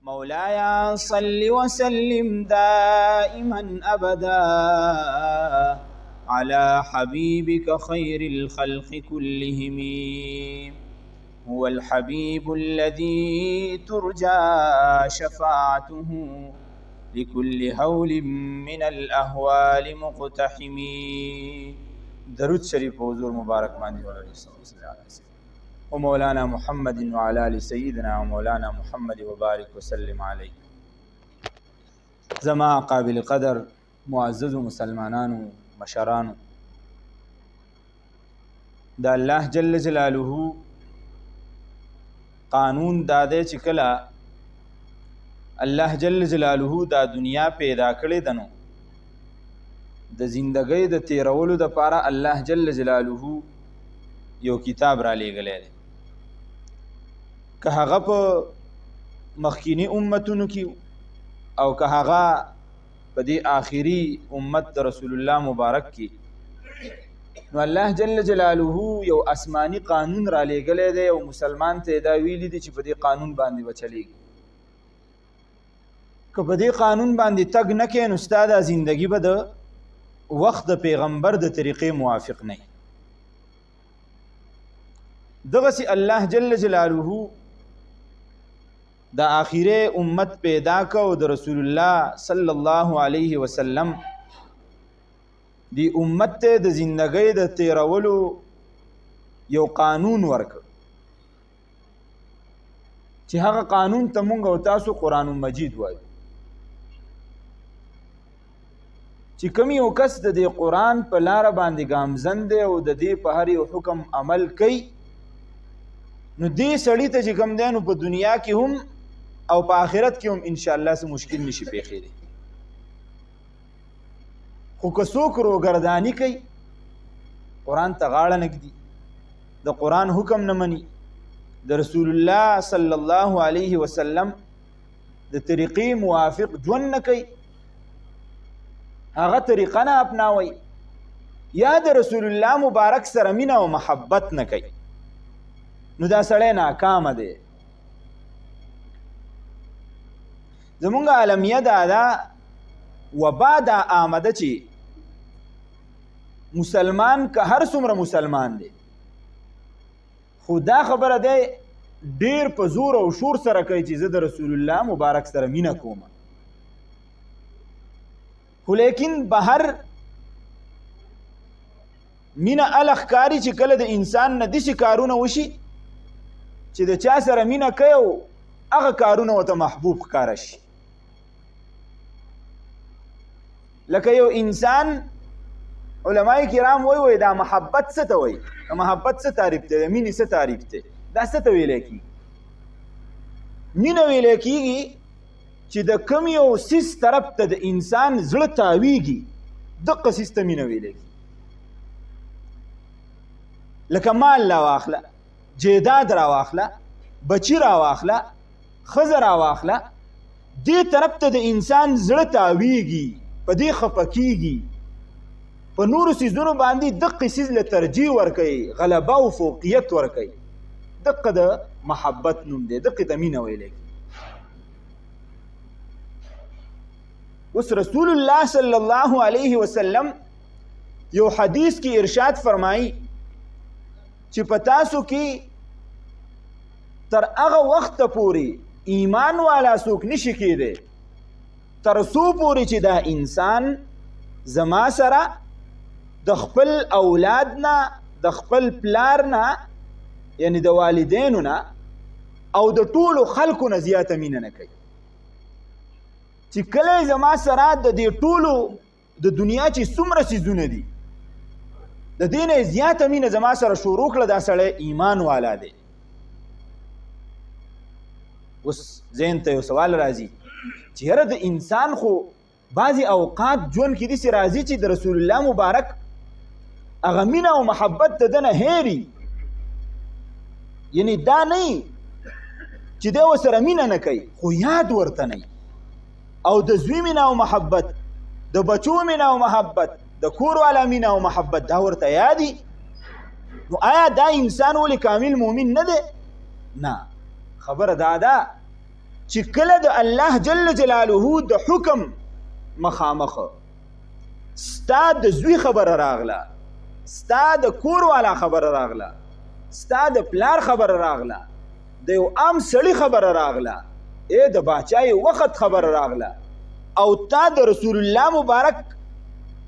مولاي صل وسلم دائما أبدا على حبيبك خير الخلق كلهم هو الحبيب الذي ترجى شفاعته لكل هول من الأهوال مقتحم. درود شریف حضور مبارک باندې ولري صلی الله علیه وسلم و مولانا محمد وعلى آل سيدنا ومولانا محمد وبارك وسلم عليه. زما قابل قدر معزز مسلمانانو مشرانو، دا الله جل جلاله قانون داده چې کله الله جل جلاله دا دنیا پیدا کړې دنو د زندګۍ د تیرولو د پاره الله جل جلاله یو کتاب را لېږلی دی. که هغه په مخکینی امتونو کې او که هغه په دې آخري امت د رسول الله مبارک کې، نو الله جل جلاله یو آسمانی قانون را لېږلی دی او مسلمان ته دا ویلي دي چې په دې قانون باندې به چلیږي. که په دې قانون باندې تګ نه کوې نو ستا دا زندګي به د وخت د پیغمبر د طریقې موافق نه. دغسې الله جل جلاله د آخره امت پیدا که او د رسول الله صلی الله علیه وسلم دی امت ته د زندګۍ د تیرولو یو قانون ورکړ چې هغه قانون ته مونږ او تاسو قرآن مجید وایو. چې کوم یو کس د دې قرآن په لاره باندې ګامزن دی او د دې په هر یو حکم عمل کوي، نو دې سړي ته چې کوم دی نو په دنیا کې هم او په آخرت کې هم انشاءالله څه مشکل نشي پیښېدی. خو که څوک روګرداني کوي، قرآن ته غاړه نه ږدي، د قرآن حکم نه مني، د رسول الله صلی الله علیه وسلم د طریقې موافق ژوند نه کوي، هغه طریقه نه اپناوي، یا د رسول الله مبارک سره مینه او محبت نه کوي، نو دا سړی ناکامه دی. زمونږ عالمیه دا وبا دا آمده چې مسلمان که هر څومره مسلمان دی، خو دا خبره دی ډیر په زور او شور سره کوي چې زه د رسول الله مبارک سره مینه کوم، خو لیکن بهر مینه ال ښکاري چې کله د انسان نه داسې کارونه وشي چې د چا سره مینه کوي او هغه کارونه ورته محبوب ښکاره شي. لکه یو انسان، علماء کرام وایي دا محبت څه ته وایي، د محبت څه تعریف دی، د مینې څه تعریف دی، دا څه ته ویلی کېږي؟ مینه ویلی کېږي چې د کوم یو څیز طرف ته د انسان زړه تاویږي، دغه څیز ته مینه ویلی کېږي. لکه مال راواخله، جیداد راواخله، بچی راواخله، ښځه راواخله، دې طرف ته د انسان زړه تاویږي، په دې خفه کېږي، په نورو څیزونو باندې دغه څیز له ترجیح ورکوي، غلبه او فوقیت ورکوي، دغه د محبت نوم دی، دغه ته مینه ویلی کېږي. اوس رسول الله صلی الله علیه وسلم یو حدیث کې ارشاد فرمایي چې په تاسو کې تر هغه وخته پورې ایمان والا څوک نشي کېدی تر څو پورې چې دا انسان زما سره د خپل اولاد نه، د خپل پلار نه، یعنی د والدینو نه او د ټولو خلکو نه زیاته مینه نه کوي. چې کله زما سره د دې ټولو د دنیا چې څومره څیزونه دي د دې نه زیاته مینه زما سره شروع کړه، دا سړی ایمان والا دی. اوس ذهن ته یو سوال راځي چې یاره د انسان خو بعضې اوقات ژوند کې داسې راځي چې د رسول الله مبارک هغه مینه او محبت د ده نه هېري، یعنی دا نه چې دی ورسره مینه نه کوي خو یاد ورته نه، او د زوی مینه او محبت، د بچو مینه او محبت، د کور والا مینه او محبت دا ورته یادي. نو آیا دا انسان ولې کامل مؤمن نه دی؟ نه، خبره دا ده چې کله د الله جل جلاله د حکم مخامخ ستا د زوی خبره راغله، ستا د کور والا خبره راغله، ستا د پلار خبره راغله، د یو عام سړي خبره راغله، د باچای وخت خبره راغله، او تا د رسول الله مبارک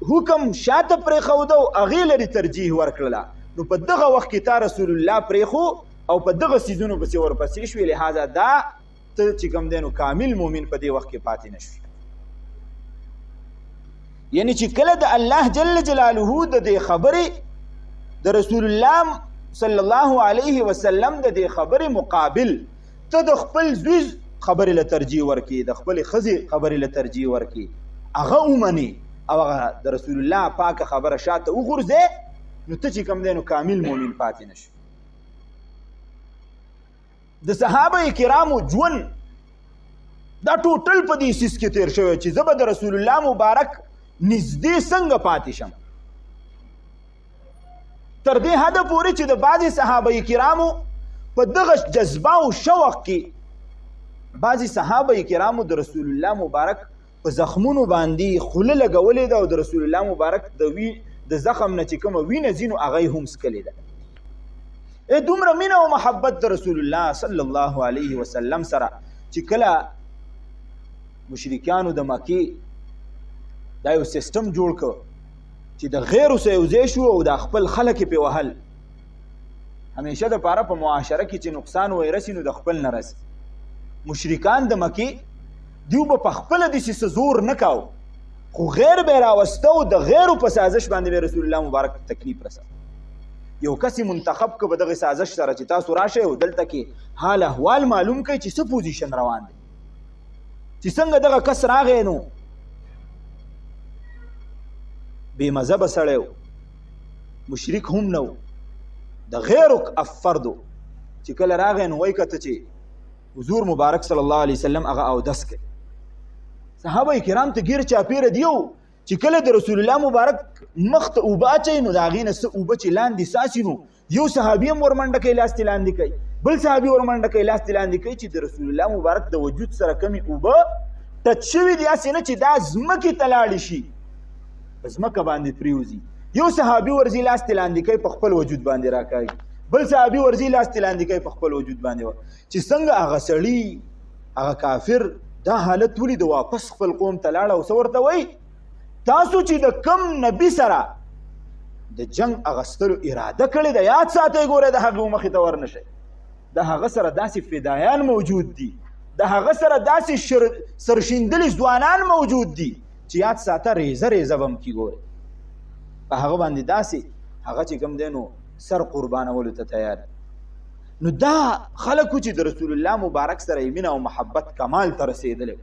حکم شاته پرېښوده او هغې لرې ترجیح ورکړله، نو په دغه وخت کې تا رسول الله پرېښو او په دغه څیزونو پسې ورپسې شوې. لهذا دا ته چې کوم دی نو کامل مؤمن په دې وخت کې پاتې نه شوي. یعنی چې کله د الله جل جلاله د دې خبرې د رسول الله صلی الله علیه وسلم د دې خبرې مقابل ته د خپل زوی خبرې له ترجیح ورکړي، د خپلې ښځې خبرې له ترجیح ورکړي، هغه ومني او هغه د رسول الله پاکه خبره شاته وغورځې، نو ته چې کوم دی نو کامل مؤمن پاتې نه شي. د صحابه کرامو ژوند دا ټوټل په دې سیس کې تیر شوی چې زه به د رسول الله مبارک نږدې څنګه پاتې شم، تر دې حده پورې چې د بعضې صحابه کرامو په دغه جذبه او شوق کې بعضې صحابه کرامو د رسول الله مبارک په زخمونو باندې خوله لګولې ده او د رسول الله مبارک د زخم نه چې کومه وینه ځي نو هغه یې هم څکلې ده. دومره مینه او محبت د رسول الله صلی الله علیه وسلم سره چې کله مشرکانو د مکې دا یو سیستم جوړ کړ چې د غیرو سره یو ځای شو او د خپل خلک یې پې وهل، همیشه دپاره په معاشره کې چې نقصان ورسي نو د خپل نه رسي. مشرکان د مکې دیو به په خپله داسې څه زور نه کاو، خو غیر به یې راوسته او د غیرو په سازش باندې به رسول الله مبارک تکلیف رسه. یو کس منتخب که به دغه سازش سره چې تاسو راشئ او دلته کې حال احوال معلوم کړئ چې څه پوزیشن روان دی، چې څنګه دغه کس راغی نو بې مذهبه سړی و، مشرک هم نه و، د غیرو افردو چې کله راغی نو وایي کته چې حضور مبارک صلی الله علیه وسلم هغه اودس کوي. صحابه کرام ته ګیر چاپیره دیو چې کله د رسول الله مبارک مخ ته اوبه اچوي نو د هغې نه څه اوبه چې لاندې ساسي نو یو صحابي هم ورمنډه کوي لاس ترې لاندې کوي، بل صحابي ورمنډه کوي لاس ترې لاندې کوي، چې د رسول الله مبارک د وجود سره کمې اوبه ټچ شوي دي، هسې نه چې دا ځمکې ته لاړې شي، په ځمکه باندې پرېوځي. یو صحابي ورځي لاس ترې لاندې کوي په خپل وجود باندې راکاږي، بل صحابي ورځي لاس ترې لاندې کوي په خپل وجود باندې، چې څنګه هغه سړي هغه کافر دا حالت ولید واپس خپل قوم ته لاړه او څه ورته وایي تاسو چې د کم نبي سره د جنگ اغستلو اراده کړې ده یاد ساتئ، ګوره د هغه مخې ته ورنشئ، د هغه سره داسې فدایان موجود دي، د هغه سره داسې سرشیندلي ځوانان موجود دي چې یاد ساته ریزه ریزه به هم کي، ګورئ په هغه باندې داسې هغه چې کوم دی نو سر قربانولو ته تیار. نو دا خلکو چې د رسول الله مبارک سره یې مینه او محبت کمال ته رسېدلی.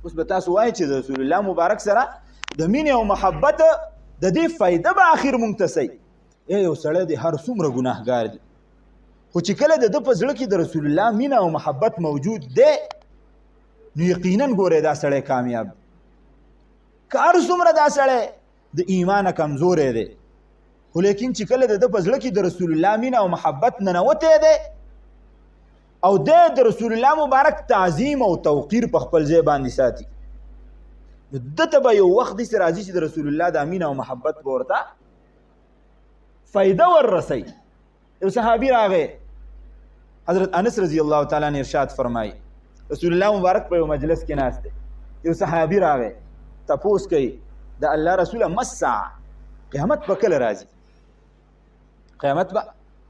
اوس به تاسو وایئ چې د رسول الله مبارک سره د مینې او محبت د دې فایده به آخر مونږ ته صحیح. یو سړی دی هر څومره ګناهګار دی، خو چې کله د ده په زړه کې د رسول الله مینه او محبت موجود دی نو یقینا ګورئ دا سړی کامیاب دی. که هر څومره دا سړی د ایمانه کمزوری دی، خو لیکن چې کله د ده په زړه کې د رسول الله مینه او محبت ننوتی دی او د رسول الله مبارک تعظیم او توقیر په خپل ځای باندې ساتي، نو ده ته به یو وخت داسې راځي چې د رسول الله د مینه او محبت به ورته فایده وررسوي. یو صحابي راغی، حضرت انس رضی الله تعالی عنه ارشاد فرمایي رسول الله مبارک په یو مجلس کې ناست دی، یو صحابي راغی تپوس کوي د الله رسوله مسع قیامت به کله راځي، قیامت به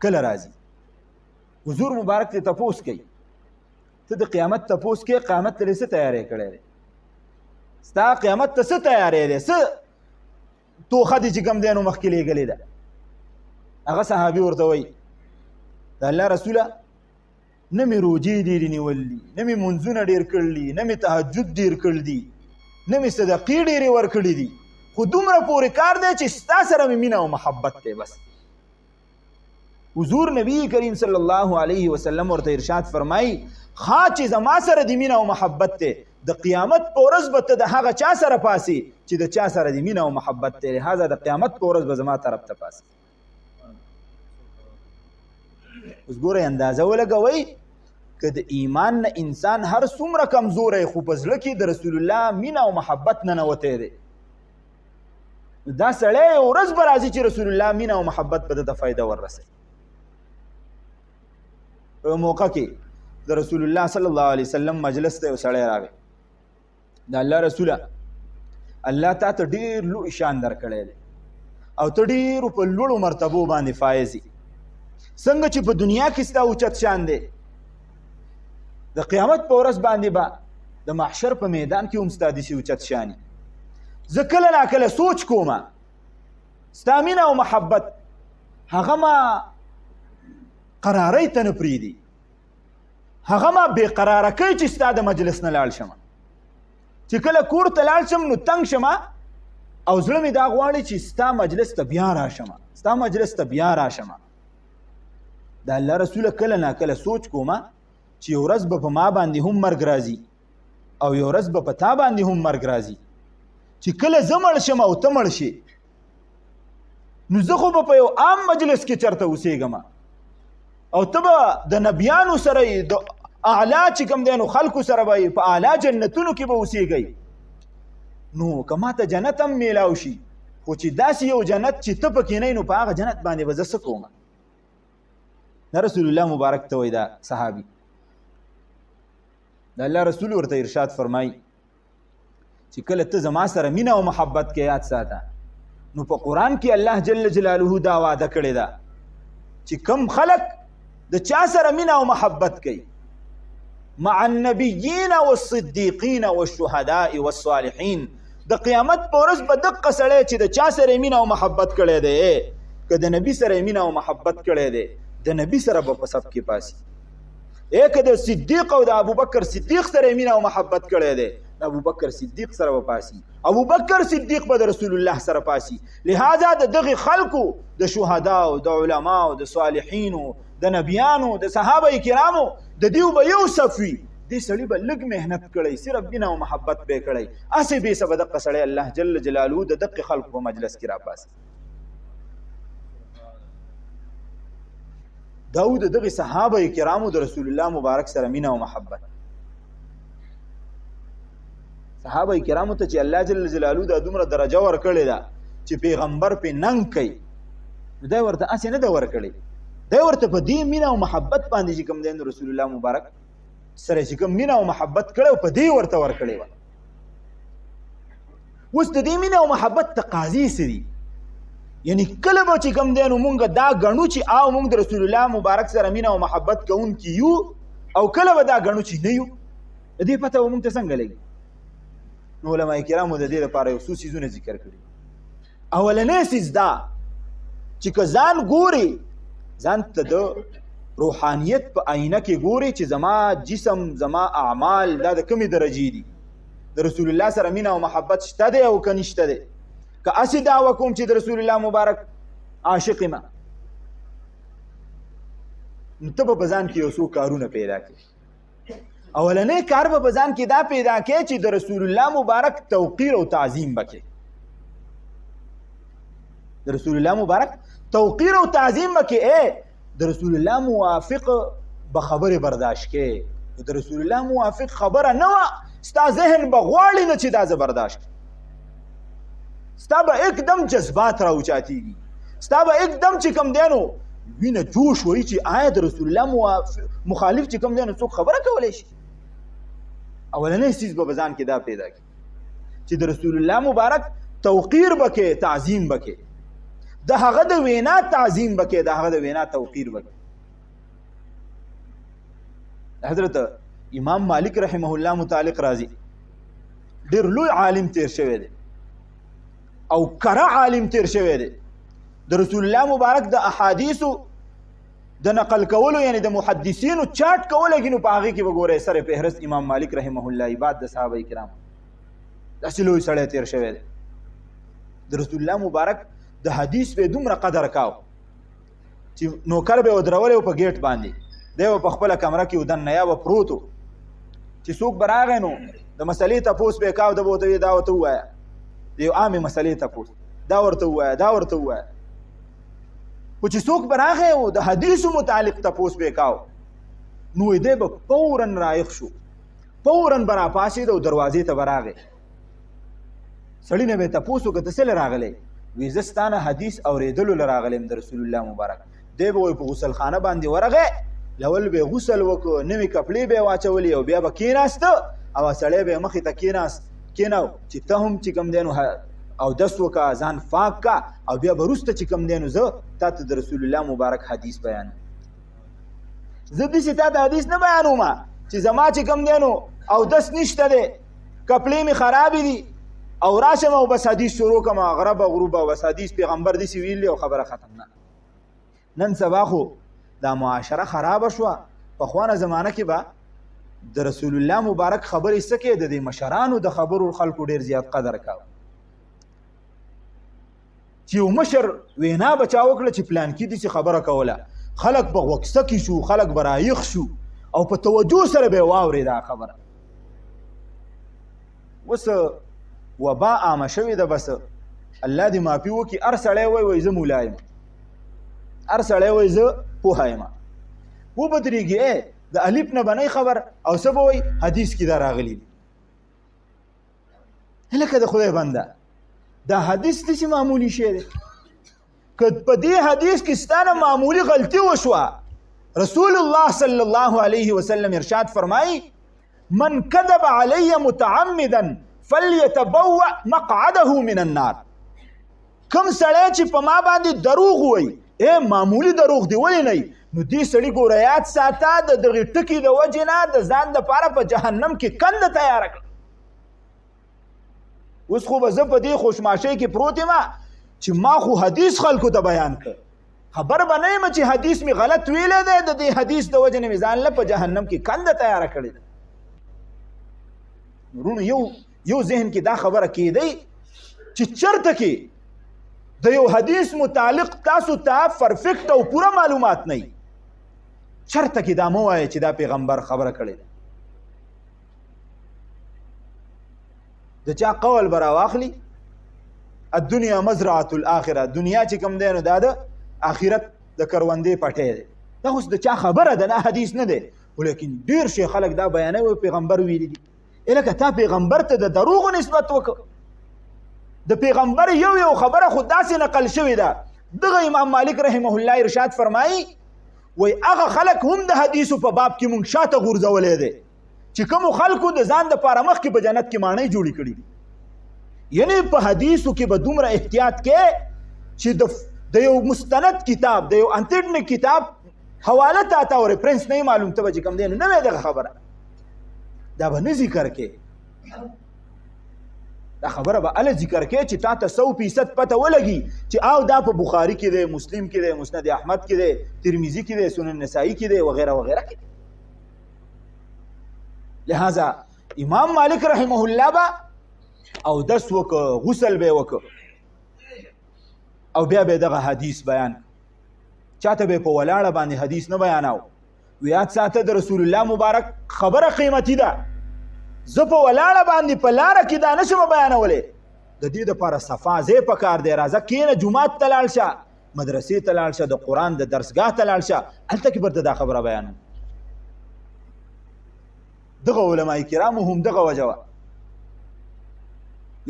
کله راځي؟ حضور مبارک ته تپوس کوي ته د قیامت تپوس کوي قیامت ته څه تیاری کړی دی، ستا قیامت ته څه تیاری دی، څه توخه دې چې کوم دی نو مخکې لېږلې ده؟ هغه صحابي ورته وایي د الله رسوله نه مې روجې ډېرې نیولي، نه مې منځونه ډېر کړلي، نه مې تهجد ډېر کړ دي، نه مې صدقې ډېرې ورکړي دي، خو دومره پورې کار دی چې ستا سره مې مینه او محبت دی بس. حضور نبی کریم صلی الله علیه وسلم ورته ارشاد فرمایي ښه چې زما سره د مینه او محبت دی، د قیامت په ورځ به ته د هغه چا سره پاسې چې د چا سره د مینه او محبت دی، لهذا د قیامت په ورځ به زما طرف ته پاسې. اوس ګورئ اندازه ولګوئ که د ایمان نه انسان هر څومره کمزوری خو په زړه کې د رسول الله مینه او محبت ننوتی دی دا سړی یو ورځ به راځي چې رسول الله مینه او محبت به د فایده وررسوي په موقع کې د رسول الله صلی الله علیه وسلم مجلس ته یو سړی راغی د الله رسوله الله تا ته ډېر لوی شان درکړی دی او ته ډېرو په لوړو مرتبو باندې فایز یې څنګه چې په دنیا کې ستا اوچت شان دی د قیامت په ورځ باندې به د محشر په میدان کې هم ستا داسې اوچت شان وي زه کله ناکله سوچ کوم ستا مینه او محبت هغه ما قراری ته نه پرېږدي هغه ما بېقراره کوي چې ستا د مجلس نه لاړ شم چې کله کور ته لاړ شم نو تنګ شم او زړه مې دا غواړي چې ستا مجلس ته بیا راشم ستا مجلس ته بیا راشم د الله رسوله کله ناکله سوچ کوم چې یو ورځ به په ما باندې هم مرګ راځي او یو ورځ به په تا باندې هم مرګ راځي چې کله زه مړ شم او ته مړ شي نو زه خو به په یو عام مجلس کې چېرته اوسېږم او ته به د نبیانو سره د اعلی چې کوم دی نو خلکو سره به په اعلی جنتونو کې به اوسېږئ نو که ماته جنت هم میلاو شي خو چې داسې یو جنت چې ته پکې نه یې نو په هغه جنت باندې به زه څه کوم دا رسول الله مبارک ته وایي دا صحابي د الله رسول ورته ارشاد فرمایي چې کله ته زما سره مینه او محبت کې یاد ساته نو په قرآن کې الله جل جلاله دا وعده کړې ده چې کم خلق د چا سره مینه او محبت کوي مع النبیین والصدیقین والشهداء والصالحین د قیامت په ورځ به دقه سړی چې د چا سره مینه او محبت کړی دی که د نبي سره مینه او محبت کړی دی د نبي سره به په صف کې پاسي که د صدیق او د ابوبکر صدیق سره مینه او محبت کړی دی د ابوبکر صدیق سره به پاسي ابوبکر صدیق به د رسول الله سره پاسي لهذا د دغه خلکو د شهداو د علماو د صالحینو د نبیانو د صحابه کرامو د دیو به یو صف وي دې سړي به لږ محنت کړی صرف مینه او محبت به کړی هسې بې سبه دقه سړی الله جل جلاله د دقې خلکو په مجلس کې راپاسي دا د دغه صحابه کرامو د رسول الله مبارک سره مینه او محبت صحابه کرامو ته چې الله جل جلاله دا دومره درجه ورکړې ده چې پیغمبر په ننګ کوي دا ورته هسې نه ده ورکړې دا ورته په دې مینه او محبت باندې چې کوم دی رسول الله مبارک سره چې کوم مینه او محبت کړی په دې ورته ورکړې وه اوس د دې مینه او محبت تقاضي څه دي یعنی کله به چې کوم دی نو مونږ دا ګڼو چې او مونږ د رسول الله مبارک سره مینه او محبت کوونکي یو او کله به دا ګڼو چې نه یو د دې پته به مونږ ته څنګه لګي نو علما کرامو د دې لپاره یو څو څیزونه ذکر کړي اولنی څیز دا چې که ځان ګوري ځان ته د روحانیت په آینه کې ګوري چې زما جسم زما اعمال دا د کومې درجې دي د رسول الله سره مینه او محبت شته دی او که نشته دی که هسې دعوه کوم چې د رسول الله مبارک عاشق یم نو ته به په ځان کې یو څو کارونه پیدا کړي اولنی کار به په ځان کې دا پیدا کړي چې د رسول الله مبارک توقیر او تعظیم وکړي د رسول الله مبارک توقیر او تعظیم وکړي د رسول الله موافق به خبرې برداشت کړي د رسول الله موافق خبره نه وه ستا ذهن به غواړي نه چې دا زه برداشت کړم ستا به اکدم جذبات راوچاتېږي ستا به اکدم چې کوم دی نو وینه جوش وایي چې آیا د رسول الله مخالف چې کوم دی نو څوک خبره کولی شي اولنی څیز به ځان کې دا پیدا کړي چې د رسول الله مبارک توقیر بکې تعظیم بکې د هغه د وینا تعظیم بکې د هغه د وینا توقیر بکې حضرت امام مالک رحمه الله متعلق راځي ډېر لوی عالم تیر شوی دی او کره عالم تیر شوی دی د رسول الله مبارک د احادیثو د نقل کولو یعنی د محدثینو چاټ کولو کې نو په هغې کې به ګورئ سر فهرست امام مالک رحمه الله بعد د صحابه کرامو داسې لوی سړی تیر شوی دی د رسول الله مبارک د حدیث به دومره قدر کاو چې نوکر به ودرولی په گیټ باندې دی به په خپله کمره کې ودننه یا به پروت و چې څوک به راغی نو د مسلې تپوس به یې کاو ده به ورته دا ورته ووایه د یو عامې مسلې تپوس دا ورته ووایه دا ورته ووایه خو چې څوک به راغی و د حدیثو متعلق تپوس به یې کاو نو دی به فورا رایق شو، فورا به راپاڅېد او دروازې ته به راغی. سړي نه به یې تپوس وکړه ته څه له راغلی؟ وایي زه ستا نه حدیث اورېدلو له راغلی یم د رسول الله مبارک. دی به وایي په غسلخانه باندې ورغی، لول به یې غسل وکړو، نوې کپړې به یې واچولې او بیا به کېناسته او سړی به یې مخې ته کېناو چې ته هم چې کوم دی نو اودس وکړه، ځان پاک کا او بیا به وروسته چې کوم دی نو زه تا ته د رسول الله مبارک حدیث بیانوم. زه داسې تا ته حدیث نه بیانوم چې زما چې کوم دی نو اودس نشته دی، کپړې مې خرابې دي او راشم او بس حدیث شروع کړم غرب او غروب او بس حدیث پیغمبر داسې ویلي او خبره ختم. نه، نن سبا خو دا معاشره خرابه شوه. پخوانه زمانه کې به د رسول الله مبارک خبرې څه کې د دې مشرانو د خبرو خلکو ډېر زیات قدر کاوه. چې یو مشر وینا به چا وکړه چې پلانکي داسې خبره کوله، خلک به غوږسکي شو، خلک به رایق شو او په توجه سره به یې واورې دا خبره. اوس وبا عامه شوې ده، بس الله دې معافي وکړي. هر سړی وایي زه مولا یم، هر سړی وایي زه پوهه یم. وبدرېږي د الف نه بنئ خبر او څه به وایي حدیث کې دا راغلي دي. لکه د خدای بنده دا حدیث داسې معمولي شی دی. که په دې حدیث کې ستا نه معمولي غلطي وشوه، رسول الله صلی الله علیه وسلم ارشاد فرمایي من کذب علی متعمدا فلیتبوأ مقعده من النار. کم سړی چې په ما باندې دروغ وایي، معمولي دروغ دی ولې نه، نو دې سړي ګوره یاد ساته د دغې ټکي د وجې نه د ځان دپاره په جهنم کې کنده تیاره کړه. اوس خو به زه په دې خوشماشۍ کې پروت یم چې ما خو حدیث خلکو ته بیان کړ، خبر به نه یم چې حدیث مې غلط ویلی دی، د دې حدیث د وجې نه مې ځان له په جهنم کې کنده تیاره کړې ده. ورونو یو ذهن کې دا خبره کېدی چې چرته کې د یو حدیث متعلق تاسو ته پرفیکټ او پوره معلومات نه وي، چرته کې دا مه وایه چې دا پیغمبر خبره کړې ده. د چا قول به راواخلي الدنیا مزرعة الاخره، دنیا چې کوم دی نو دا د آخرت د کروندې پټی دی. دا اوس د چا خبره ده، نه حدیث نه دی، ولیکن ډېر شي خلک دا بیانوي پیغمبر ویلي دي. لکه تا پیغمبر ته د دروغو نسبت وکړه. د پیغمبر یو خبره خو داسې نقل شوې ده. دغه امام مالک رحمه الله ارشاد فرمایي وایي هغه خلک هم د حدیثو په باب کې مونږ شاته غورځولی دی چې کومو خلکو د ځان دپاره مخکې په جنت کې ماڼۍ جوړې کړي دي. یعنې په حدیثو کې به دومره احتیاط کې چې د یو مستند کتاب، د یو انتډنک کتاب حواله تا ته او ریفرنس نه معلوم ته به چې کوم دی نو نه وی دغه خبره دا به نه ذکر کې، دا خبره به اله ذکر کې چې تا ته 100% پته ولګي چې او دا په بخاري کې دی، مسلم کې دی، مسند احمد کې دی، ترمذي کې دی، سنن نسائی کې دی وغیرہ وغیرہ کې. لہذا امام مالک رحمه الله با او دس وکړه، غسل به وکړه او بیا به دغه حدیث بیان. چاته به په ولاړه باندې حدیث نه بیاناو. یاد ساته د رسول الله مبارک خبره قیمتي ده. زه په ولاړه باندې په لاره کې دا نشم بیانولی. د دې دپاره صفا ځای پکار دی. راځه کښېنه جومات ته لاړ شه، مدرسې ته لاړ شه، د قرآن د درسګاه ته لاړ شه، هلته کې برته دا خبره بیانوم. دغه علماء کرامو هم دغه وجه وه.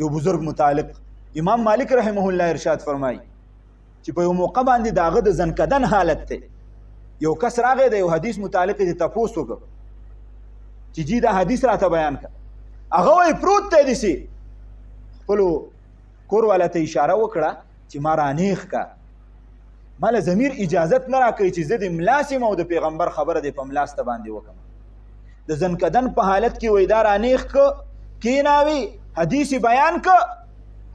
یو بزرگ متعلق امام مالک رحمه الله ارشاد فرمایي چې په یو موقع باندې د هغه د زنکدن حالت دی. یو کس راغی د یو حدیث متعلق یې تپوس وکړ چې جی دا حدیث راته بیان کړه. هغه وایي پروت دی داسې، خپلو کور والا ته اشاره وکړه چې ما رانیغ که، ما له ضمیر اجازت نه راکوي چې زه د ملاس یم او د پیغمبر خبره دې په ملاسته باندې وکړم. د زنکدن په حالت کې وایي دا رانیغ که، کېناوي، حدیث بیان که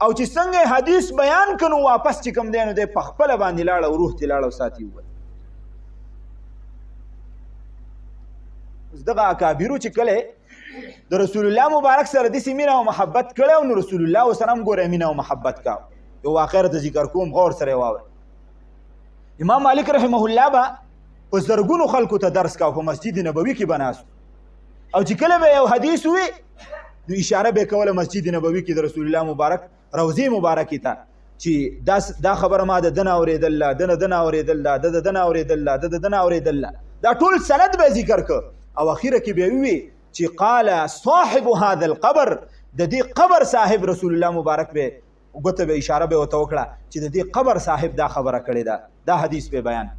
او چې څنګه حدیث بیان که نو واپس چې کوم دی نو دی په خپله باندې لاړ او روح تې لاړ او ساتي ووت. دغه اکابرو چې کله د رسول الله مبارک سره داسې مینه او محبت کړی او نو رسول الله وسلم ګوره مینه او محبت کا. یو واقعه ته ذکر کوم، غور سره واورئ. امام مالک رحمه الله به په زرګونو خلکو ته درس کا په مسجد نبوي کې بناست او چې کله به یو حدیث وي نو اشاره به کوله مسجد نبوي کې د رسول الله مبارک روضې مبارکې ته چې دا خبره ما د دنه اورېدله، دنه اورېدله، د دنه اورېدله، د دنه اورېدله. دا ټول سند به ذکر ک او اخیره کې به وی چې قال صاحب هذا القبر د دې قبر صاحب رسول الله مبارک به وګته به اشاره به وته وکړه چې د دې قبر صاحب دا خبره کړې ده دا حدیث به بیان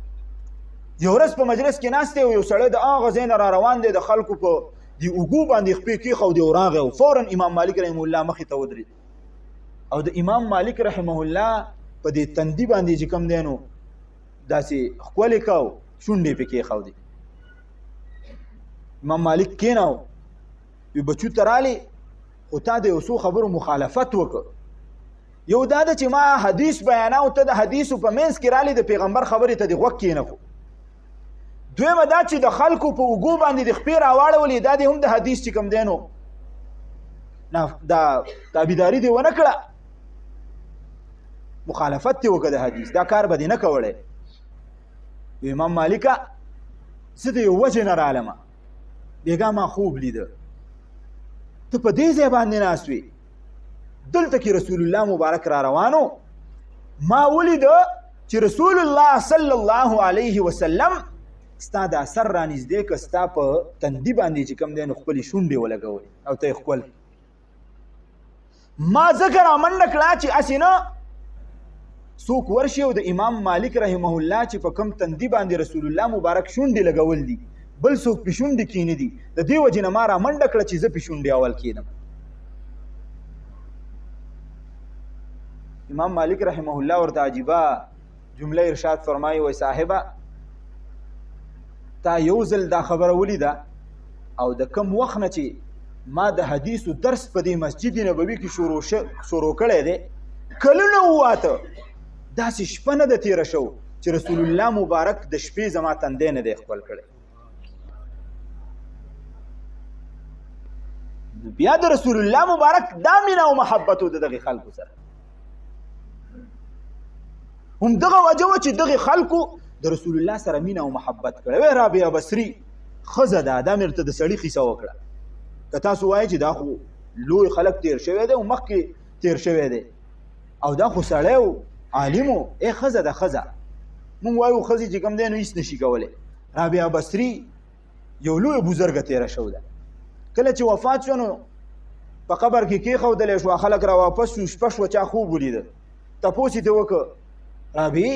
یو ورځ په مجلس کې ناست یو سړی د هغه ځای نه را روان دی د خلکو په دی اوګو باندې خپې کېښودې او راغی او فورا امام مالک رحمه الله مخې ته ودرېد او د امام مالک رحمه الله په دې تندي باندې چې کوم دی نو داسې ښکلې کو شونډې پې کېښودې امام مالک کېناو وی بچو ته رالې خو تا د یو څو خبرو مخالفت وکړ یو دا ده چې ما حدیث بیاناو ته د حدیثو په منځ کې رالې د پیغمبر خبرې ته دې غوږ کېنښو دویمه دا چې د خلکو په اوږو باندې د خپې راواړولې دا دې هم د حدیث چې کوم دی نو دا تابعداري دې ونه کړه مخالفت دې وکړه د حدیث دا کار به دې نه کولی امام مالکه زه د یو وجې نه رالمه بیګا ما خوب لیده ته په دې ځای باندې ناست وې دلته کې رسول الله مبارک را روانو ما ولیده چې رسول الله صلی الله علیه وسلم ستا دا سر رانږدې که ستا په تندي باندې چې کوم دی نو خپلې شونډې ولګولې او ته یې ښکل ما ځکه رامنډه کړه چې هسې نه څوک ورشي او د امام مالک رحمه الله چې په کوم تندي باندې رسول الله مبارک شونډې لګول دي بل څوک پې شونډې کښېنې دي د دې وجې نه ما رامنډه کړه چې زه پې شونډې اول کېدم امام مالک رحمه الله ورته عجیبه جمله ارشاد فرمایي وای صاحبه تا یو ځل دا خبره ولیده او د کم وخت نه چې ما د حدیثو درس په دې مسجد نبوي کې شروع کړی دی کلونه وواته داسې شپه نه ده تېره شو چې رسول الله مبارک د شپې زما تندی نه دی ښکل کړی بیا د رسول الله مبارک دا مینه او محبت و د دغې خلکو سره هم دغه وجه وه چې دغې خلکو د رسول الله سره مینه او محبت کړی وی رابعه بصري ښځه ده دا مې ورته د سړي کیسه وکړه که تاسو وایئ چې دا خو لوی خلک تېر شوی دی او مخکې تېر شوی دی او دا خو سړی و عالم و ښځه ده ښځه مونږ وایو ښځې چې کوم دی نو هېڅ نشي کولی رابعه بصري یو لویه بزرګه تېره شو ده کله چې وفات شو نو په قبر کې کېښودلی شوه خلک را واپس شو شپه شوه چا خوب ولیده تپوس یې ته وکړه رابعې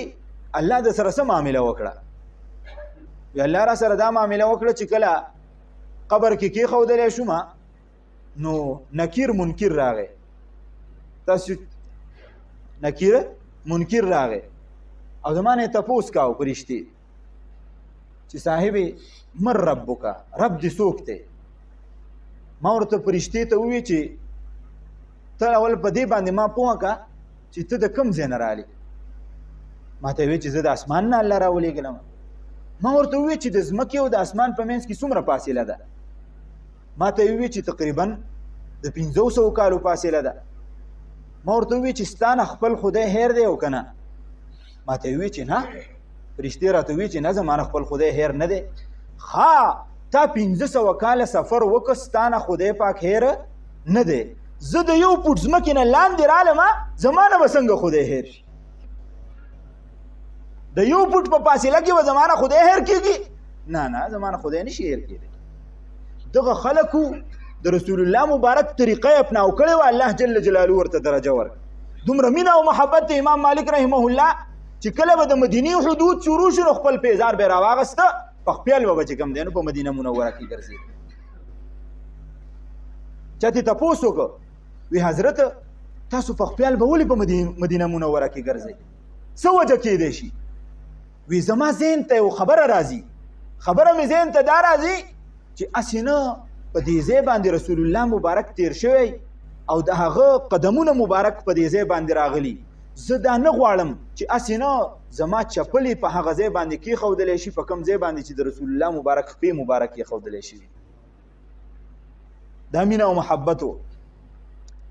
الله د سره څه معامله وکړه وی الله را سره دا معامله وکړه چې کله قبر کې کېښودلی شومه نو نکیر منکر راغی تاسو نکیر منکر راغی او زما نه یې تپوس کاو په رښتې چې صاحبې من ربک رب دې څوک دی ما ورته په رښتې ته وویې چې ته اول په دې باندې ما پوه کړه چې ته د کوم ځای نه رالې ما ته وی چې زه د اسمان نه الله راولېږلم ما ورته وویل چې د ځمکې او د اسمان په منځ کې څومره فاصله ده ما ته وویل چې تقریبا د 500 کالو فاصله ده ما ورته وویل چې ستا نه خپل خدای هیر دی او که نه ما ته وویل چې نه رښتې راته وویل چې نه زما نه خپل خدای هیر نه دی ها تا 500 کاله سفر وکړه ستا نه خدای پاک هیر نه دی زه د یو فوټ ځمکې نه لاندې رالم زما نه به څنګه خدای هیر شي د یو فوټ په فاصله کې به زما نه خدای هیر کېږي نه نه زما نه خدای نشي هیر کېدی دغه خلکو د رسول الله مبارک طریقه یې اپناو کړې وه الله جل جلاله ورته درجه ورکړه دومره مینه او محبت د امام مالک رحمه الله چې کله به د مدینې حدود شروع شو نو خپل پیزار به یې راواغسته په خپل به چې کوم دی نو په مدینه منوره کې ګرځېد چا ترې تپوس وکړه وی حضرت تاسو په خپل به ولې په مدینه منوره کې ګرځئ څه وجه کېدی شي وی زما ذهن ته یو خبره راځي خبره مې ذهن ته دا راځي چې هسې نه په دې ځای باندې رسول الله مبارک تیر شوی او د هغه قدمونه مبارک په دې ځای باندې راغلي زه دا نه غواړم چې هسې نه زما چپلې په هغه ځای باندې کېښودلی شي په کوم ځای باندې چې د رسول الله مبارک خپې مبارک کېښودلی شي دا مینه او محبت و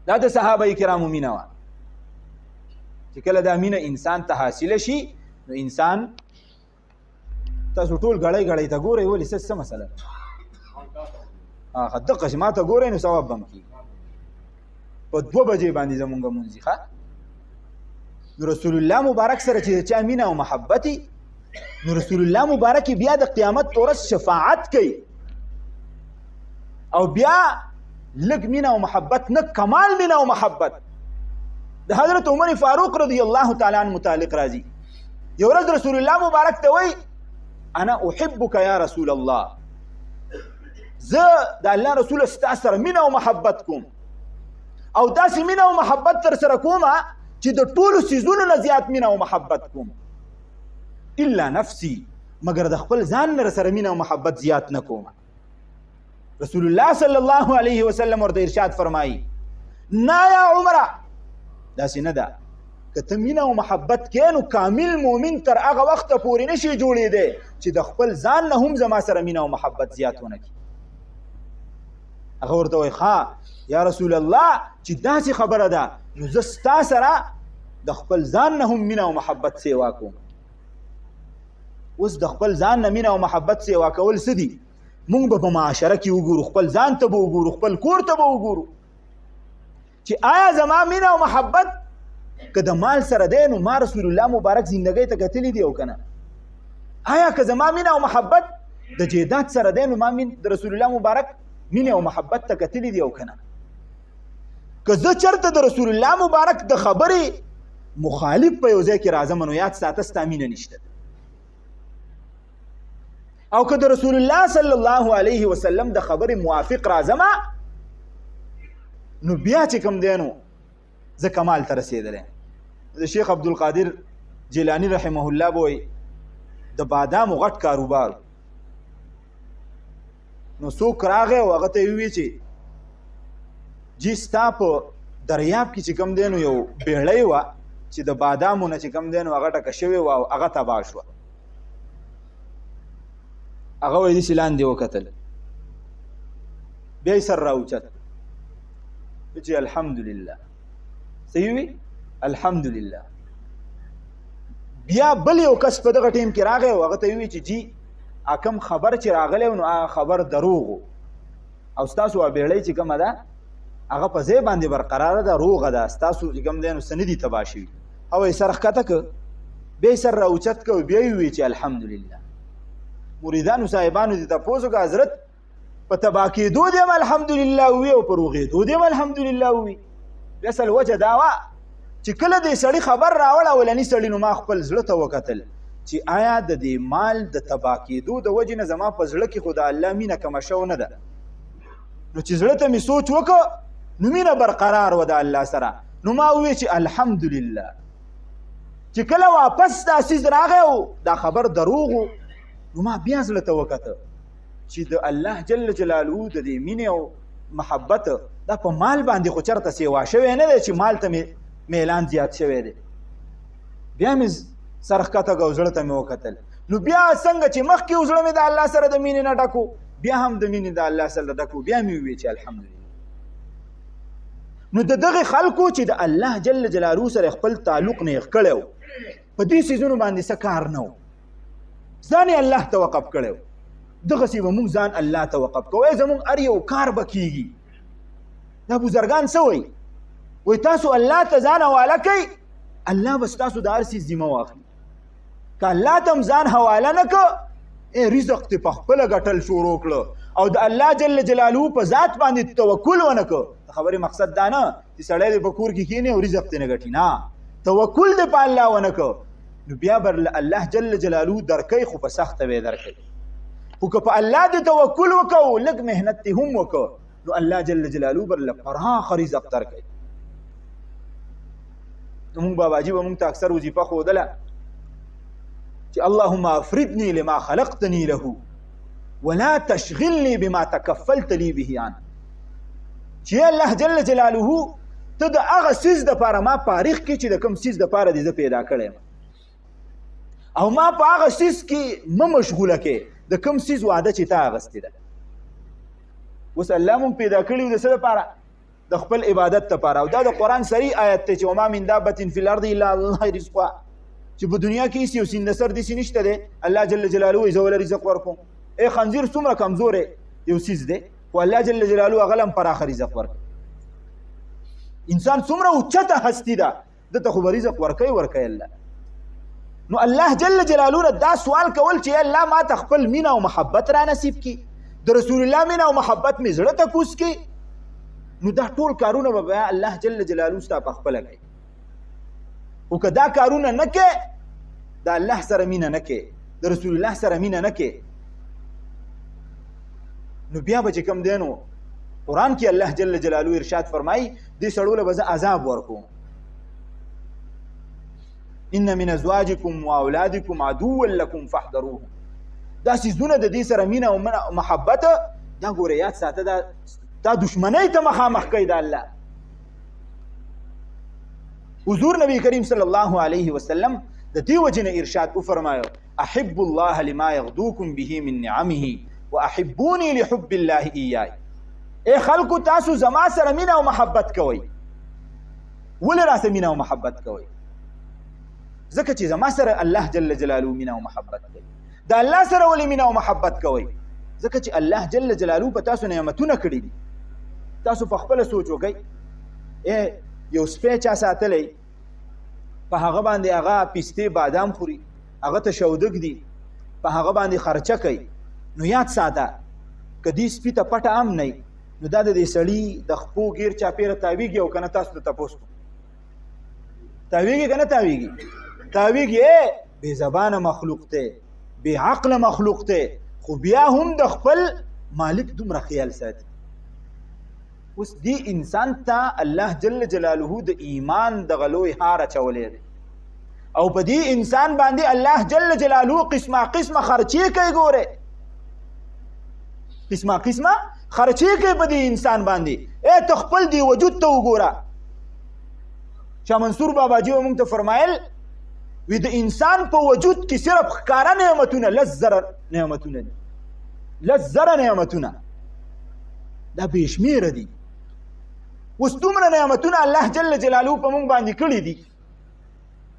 دا د صحابه کرامو مینه وه چې کله دا مینه انسان ته حاصله شي نو انسان تاسو ټول غړی غړی ته ګورئ ولې څه مسله دقه چې ما ته ګورئ نو ثواب به م کېږي په 2 بجې باندې زمونږ مونځي ښه رسول الله مبارک سره چې چا مینه او محبت نو رسول الله مبارک بیا د قیامت ورځ شفاعت کوي او بیا لږ مینه او محبت نه کمال مینه او محبت د حضرت عمر فاروق رضی الله تعالی عنہ متعلق راځي یو ورځ رسول الله مبارک ته وایي انا احبک یا رسول الله زه د الله رسول ستا سره مینه او محبت کوم او داسې مینه او محبت تر سره کومه چې د ټولو څیزونو نه زیات مینه او محبت کوم الا نفسي مگر د خپل ځان نه سره مینه او محبت زیات نه کوم رسول الله صلی الله علیه وسلم ورته ارشاد فرمایي نا یا عمره داسې نه ده که ته مینه او محبت کې نو کامل مؤمن تر هغه وخته پورې نشي جوړېدی چې د خپل ځان نه هم زما سره مینه او محبت زیات ونه کړي هغه ورته وایي ښه یا رسول الله چې داسې خبره ده نو زه ستا سره د خپل ځان نه هم مینه او محبت سیوا کوم اوس د خپل ځان نه مینه او محبت سیوا کول څه دي مونږ به په معاشره کې وګورو خپل ځان ته به وګورو خپل کور ته به وګورو چې آیا زما مینه او محبت که د مال سره دی نو ما رسول الله مبارک زندګۍ ته کتلی دی او که نه آیا که زما مینه او محبت د جیدات سره دی نو ما د رسول الله مبارک مینه او محبت ته کتلی دی او که نه که زه چرته د رسول الله مبارک د خبرې مخالف په یو ځای کې راځم نو یاد ساته ستا مینه نشته او که د رسول الله صلی الله علیه وسلم د خبرې موافق راځم نو بیا چې کوم دی نو زه کمال ته رسېدلی د شیخ عبدالقادر جیلانی رحمه الله به وایي د بادامو غټ کاروبار نو څوک راغی او هغه ته یې وویل چې جی ستا په دریاب کې چې کوم دی نو یو بیړۍ وه چې د بادامو نه چې کوم دی نو هغه ټکه شوې وه او هغه تباه شوه هغه وایي داسې لاندې وکتل بیا یې سر راوچت چې الحمدلله صحیح وي الحمدلله بیا بل یو کس په دغه ټیم کې راغی او هغه ته یې وویل چې جی کم خبر چې راغلی نو هغه خبر دروغ او ستاسو بیړۍ چې کومه ده هغه په ځای باندې برقراره ده روغه ده ستاسو چې کوم دی نو څه نه دي تباه شوي او یې سر ښکته که بیا یې سر راوچت که بیا یې وویل چې الحمدلله مریدانو صاحبانو دې تپوس وکړه حضرت په تباه کېدو دې هم الحمدلله ووي او په روغېدو دې هم الحمدلله ووي بیا اصل وجه دا وه چې کله دې سړي خبر راوړ اولني سړي نو ما خپل زړه ته وکتل چې آیا د دې مال د تباه کېدو د وجې نه زما په زړه کې خو د الله مینه کمه شو نه ده نو چې زړه ته مې سوچ وکړه نو مینه برقرار وه د الله سره نو ما وویل چې الحمدلله چې کله واپس دا څیز راغی او دا خبر دروغ و نو ما بیا زړه ته وکته چې د الله جل جلاله د دې مینې او محبت دا په مال باندې خو چېرته سیوا شوی نه دی چې مال ته مې میلان زیات شوی دی بیا مې سر ښکته کړه او زړه ته مې وکتل نو بیا څنګه چې مخکې زړه مې د الله سره د مینې نه ډکو بیا هم د مینې د الله سره ډکو بیا مې وویل چې الحمدلله نو د دغه خلکو چې د الله جل جلاله سره خپل تعلق نیغ کړی و په دې څیزونو باندې څه کار نه و ځان یې الله ته وقف کړی و دغسې به موږ ځان الله ته وقف کوو زموږ هر یو کار به کېږي دا بزرګان څه وایي وایي تاسو الله ته ځان حواله کوئ الله به ستاسو د هر څیز ذمه واخلي که الله ته هم ځان حواله نه که رزق ته په خپله ګټل شروع کړه او د الله جل جلاله په ذات باندې توکل ونه که د خبرې مقصد دا نه چې سړی دې په کور کې کښېني او رزق ته نه ګټي نه توکل دې په الله ونه که نو بیا به الله جل جلاله درکوي خو په سخته به یې درکوي خو که په الله دې توکل وکړه او لږ محنت دې هم وکړه نو الله جل جلاله به له پراخه رزق درکوي نو مونږ باباجي به مونږ ته اکثر وظیفه ښودله چې اللهم افردني لما خلقتني له ولا تشغلني بما تکفلت لي به عنه چې الله جل جلاله ته د هغه څیز دپاره ما پاریخ کې چې د کوم څیز دپاره دې زه پیدا کړی او ما په هغه څیز کې مه مشغوله کې د کوم څیز وعده چې تا اغستې ده اوس الله مونږ پیدا کړي و د څه دپاره د خپل عبادت دپاره او دا د قرآن صریح آیت دی چې وما من دابة فی الارض الا الله رزقها چې په دنیا کې هېڅ یو سیندسر داسې نشته دی الله جل جلاله وایي زه وله رزق ورکوم خنزیر څومره کمزوری یو څیز دی خو الله جل جلاله هغه له هم پراخه رزق ورکوي انسان څومره اوچته هستي ده ده ته خو به رزق ورکوي الله نو الله جل جلاله دا سوال کول چې الله ما ته خپل مینه او محبت را نصیب کی، د رسول الله مینه او محبت مې زړه ته کوز کی، نو دا ټول کارونه به بیا الله جل جلاله ستا په خپله کوي. او که دا کارونه نه کې، د الله سره مینه نه کې، د رسول الله سره مینه نه کې، نو بیا به چې کوم دی نو قرآن کې الله جل جلاله ارشاد فرمایي دې سړو له به زه عذاب ورکوم. ان من ازواجکم و اولادکم عدوا لکم فاحذروهم. دا څیزونه د دې سره مینه او محبت دا ګوره یاد ساته، دا دشمنۍ ته مخامخ کوي د الله. حضور نبی کریم صلی الله علیه وسلم د دې وجې نه ارشاد وفرمایو احب الله لما یغدوکم به من نعمه واحبوني لحب الله ایای. اے خلکو تاسو زما سره مینه او محبت کوئ. ولې راسه مینه او محبت کوئ؟ ځکه چې زما سره الله جل جلاله مینه او محبت کوي. د الله سره ولې مینه او محبت کوئ؟ ځکه چې الله جل جلاله په تاسو نعمتونه کړي دي. تاسو په خپله سوچ وکئ، یو سپی چا ساتلی، په هغه باندې هغه پیستې بادام خوري، هغه ته شودک دي، په هغه باندې خرچه کوي. نو یاد ساته که دې سپي ته پټه ام نه نو دا د دې سړي د خپو ګیر چاپېره تاویږي او که نه تاسو ته تپوس کوم تاویږي که نه تاویږي؟ تاویږي. بې زبانه مخلوق دی، بې عقله مخلوق دی، خو بیا هم د خپل مالک دومره خیال ساتي. اوس دې انسان ته الله جل جلاله د ایمان دغه لوی هار اچولی دی او په دې انسان باندې الله جل جلاله قسمه قسمه خرچې کوي. ګوره قسمه قسمه خرچې کوي په دې انسان باندې. ته خپل دی وجود ته وګوره. شاه منصور بابا جي موږ ته فرمایل وی د انسان په وجود کې صرف ښکاره نعمتونه لس زره نعمتونه دي، لس زره نعمتونه، دا بې شمېره دي. اوس دومره نعمتونه الله جل جلاله په موږ باندې کړي دي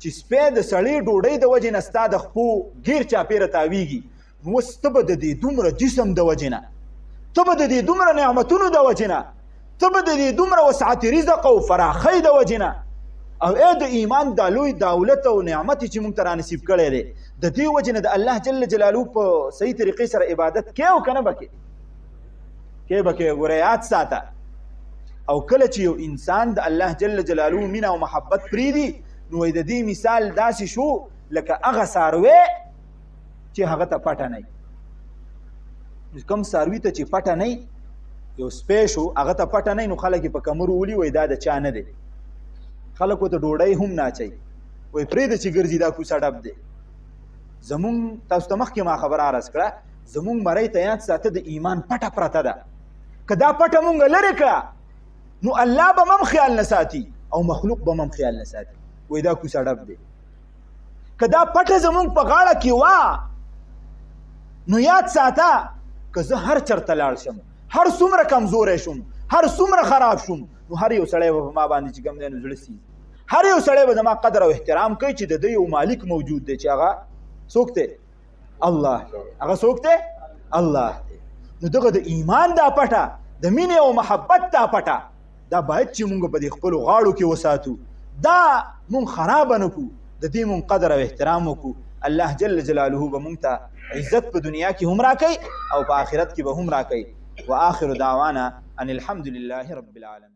چې سپی د سړې ډوډۍ د وجې نه ستا د خپو ګیر چاپېره تاویږي. نو اوس ته به د دې دومره جسم د وجې نه، ته به د دې دومره نعمتونو د وجې نه، ته به د دې دومره وسعت رزق او فراخۍ د وجې نه او د ایمان دا لوی دولت او نعمت چې موږ ته را نصیب کړی دی، د دې وجې نه د الله جل جلاله په صحیح طریقې سره عبادت کې او که نه به کې به کې. ګوره یاد ساته. او کله چې یو انسان د الله جل جلاله مینه او محبت پرېږدي نو د دې مثال داسې شو لکه هغه څاروی چې هغه ته پټه نه وي. کوم څاروي ته چې پټه نه وي، یو سپی شو هغه ته پټه نه وي، نو خلک یې په کمرو ولي وایي دا د چا نه دی. خلکو ته ډوډۍ هم نه اچوي، وایي پرېږده چې ګرځي دا کوڅه ډب دی. زمونږ تاسو ته مخکې ما خبره عرض کړه، زمونږ مرۍ ته یاد ساته د ایمان پټه پرته ده. که دا پټه مونږ لرې کړه نو الله به هم خیال نه ساتي او مخلوق به هم خیال نه ساتي، وایي دا کوڅه ډب دی. که دا پټه زمونږ په غاړه کې وه نو یاد ساته که زه هر چرته لاړ شم، هر څومره کمزوری شم، هر څومره خراب شم، نو هر یو سړی به په ما باندې چې کوم دی نو زړه سي. هر یو سړی به زما قدر او احترام کوي چې د ده یو مالک موجود دی چې هغه څوک دی؟ الله. هغه څوک دی؟ الله دی. نو دغه د ایمان دا پټه، د مینې او محبت دا پټه، دا باید چې مونږ په دې خپلو غاړو کې وساتو. دا مونږ خرابه نه کړو، د دې مونږ قدر او احترام وکړو. الله جل جلاله به مونږ ته عزت په دنیا کې هم راکوي او په آخرت کې به هم راکوي. وآخر دعوانا ان الحمد لله رب العالمين.